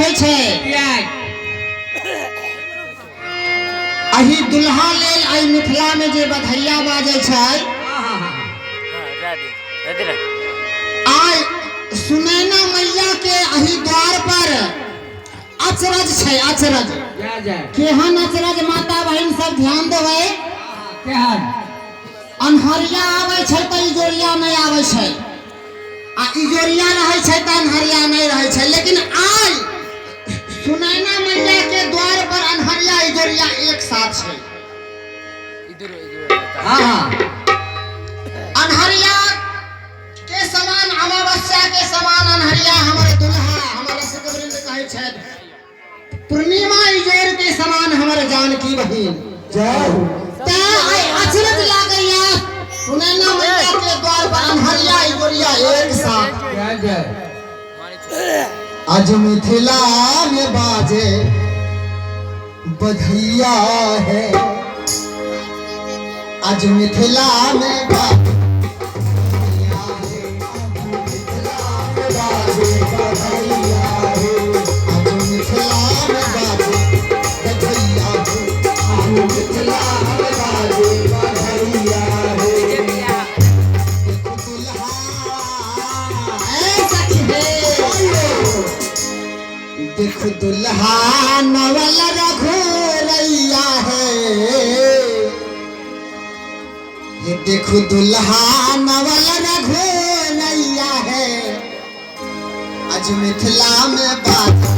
होइ छै अही दुल्हा लेल आई मिथिला में जे बधैया बाजे छै आई सुनैना मैया के अही द्वार पर अचरज छै अचरज केहन अचरज माता बहन सब ध्यान देबै केहन अनहरिया आवे छै त इजोरिया नहीं आवे छै आ इजोरिया रहे छै त अनहरिया नहीं रहे छै लेकिन आज सुनैना मैया के द्वार पर अनहरिया इजोरिया एक साथ छै हां अनहरिया के समान अमावस्या के समान अनहरिया हमर दुल्हा हमर सतवृंद कहै छै पूर्णिमा इजोर के समान हमर जानकी बहिन जय ता अचरज लागैया सुनैना मैया के द्वार पर अनहरिया इजोरिया एक साथ जय आज मिथिला में बाजे बधैया है आज मिथिला में बाजे देख दुल्हा नवल रघुरैया है ये देख दुल्हा नवल रघुरैया है आज मिथिला में बात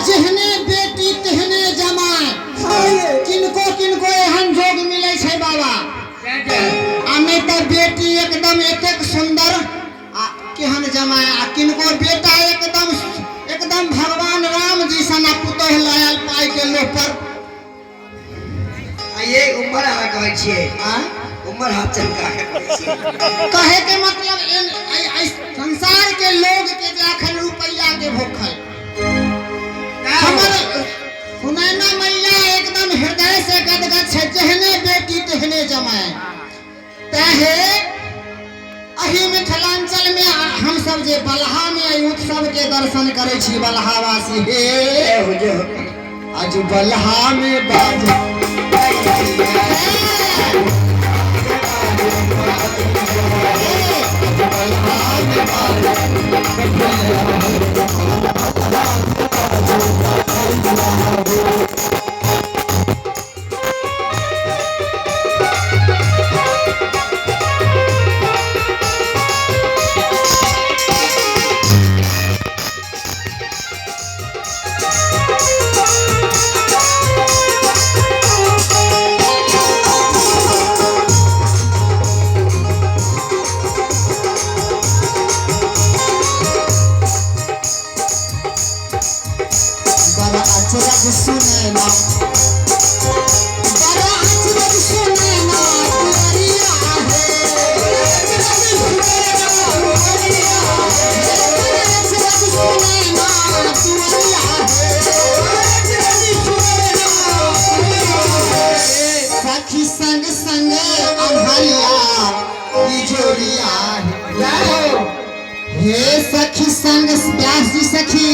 जेहने बेटी तेहने जमाय किनको किनको एहन जोग मिले छै बाबा आ नहीं तो बेटी एकदम एतेक सुंदर केहन जमाय आ किनको बेटा एकदम भगवान राम जी सना पुतोह लायल पाई के लोग पर ये उम्र हमें कहै छियै उम्र हाथ चमका कहे के मतलब संसार के लोग के जाखन रुपया के भूखल सुनैना मैया एकदम हृदय से गदगद छै जेहने बेटी तेहने जमाय ताहे अही मिथिलांचल में हम सब जे बलहा में उत्सव के दर्शन करे छी बलहावासी हे आज बलहा में बाजे अचरज सुनैना बड़ा अचरज सुनैना दुआरिया है अचरज सुनैना दुआरिया है सखी संग संग अनहरिया इजोरिया हे सखी संग प्यासी सखी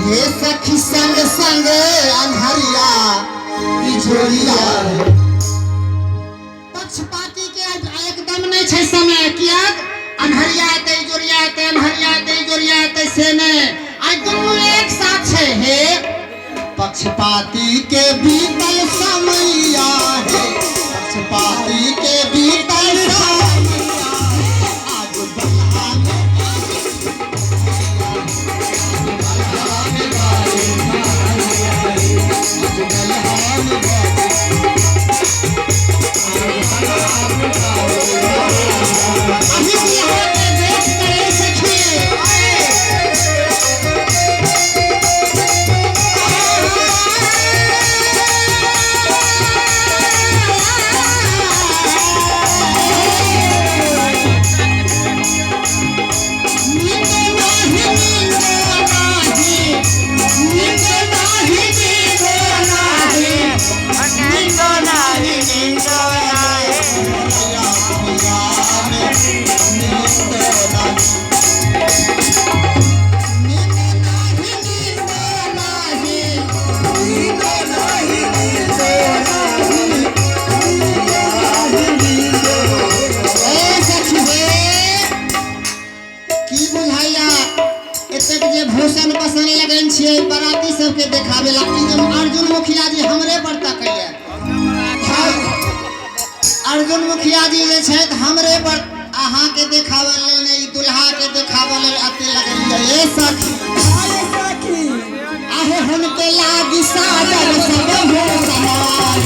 हे सखी संग संग अनहरिया इजोरिया पक्षपाती के एकदम नहीं छै समय किया अनहरिया ते इजोरिया ते अनहरिया ते इजोरिया ते से नहीं आज दोनों एक साथ है हे पक्षपाती के बीतल सा आयल छियै बराती सबके देखावे ला। अर्जुन मुखिया जी हमरे पर तकैया। अर्जुन मुखिया जी जे छै हमरे पर अहाँ के देखावे ले नहीं दुल्हा के देखावे ले अते लगैया। ए सखी आहे हुनके लागी साजल सब हो सनवार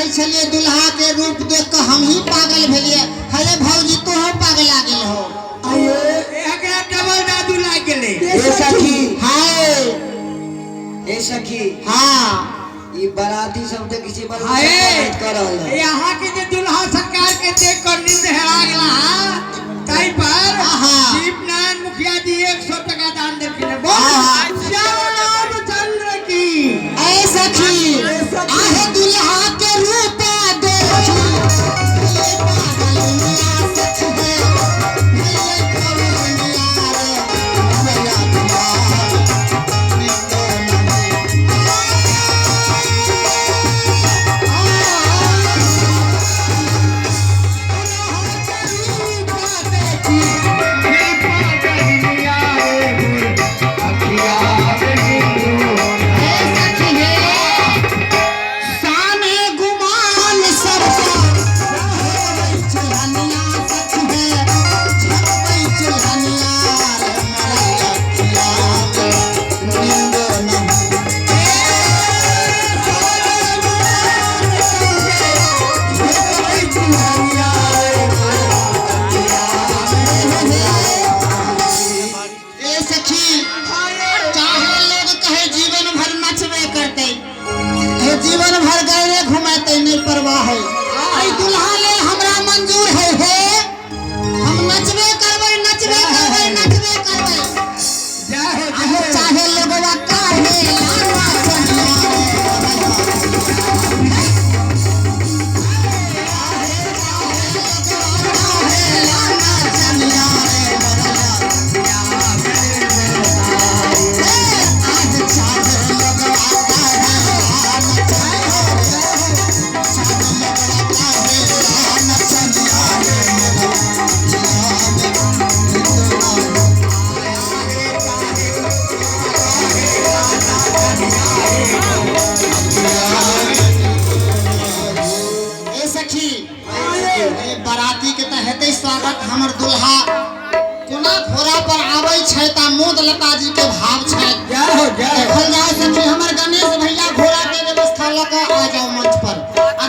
चलिए दुल्हा के रूप देख कर हम ही पागल भेलिए। अरे भौजी तो हम पागल आ गेल हो। अयो एकरा डबल जादू लाग गेले। ए सखी हाय ए सखी हां ई बराती सब तो किसी पर हाय कर रहल है। यहाँ के जे दुल्हा सरकार के देख कर नींद हेरा गेला कहीं पर दीप नारायण मुखिया जी 100 टका दान देलखिन। बहुत श्याम चंद्र की ए सखी आहे दुल्हा के रूप देखी ये पागल मिया सच है ये कौनिया रे भैया जीवन भर गए घुमाते नहीं परवाह है। आई दुल्हा ले हमरा मंजूर है हे हम नचबे करबै नचबे करबै नचबे करबै चाहे लोगवा काहे लाना बराती के हेते स्वागत। हमर दुल्हा कोना घोड़ा पर आबै छै ता मोद लता जी के भाव छै। देखल जाए सखी हमर गणेश भैया घोड़ा के व्यवस्था ल के आ जाओ मंच पर। आ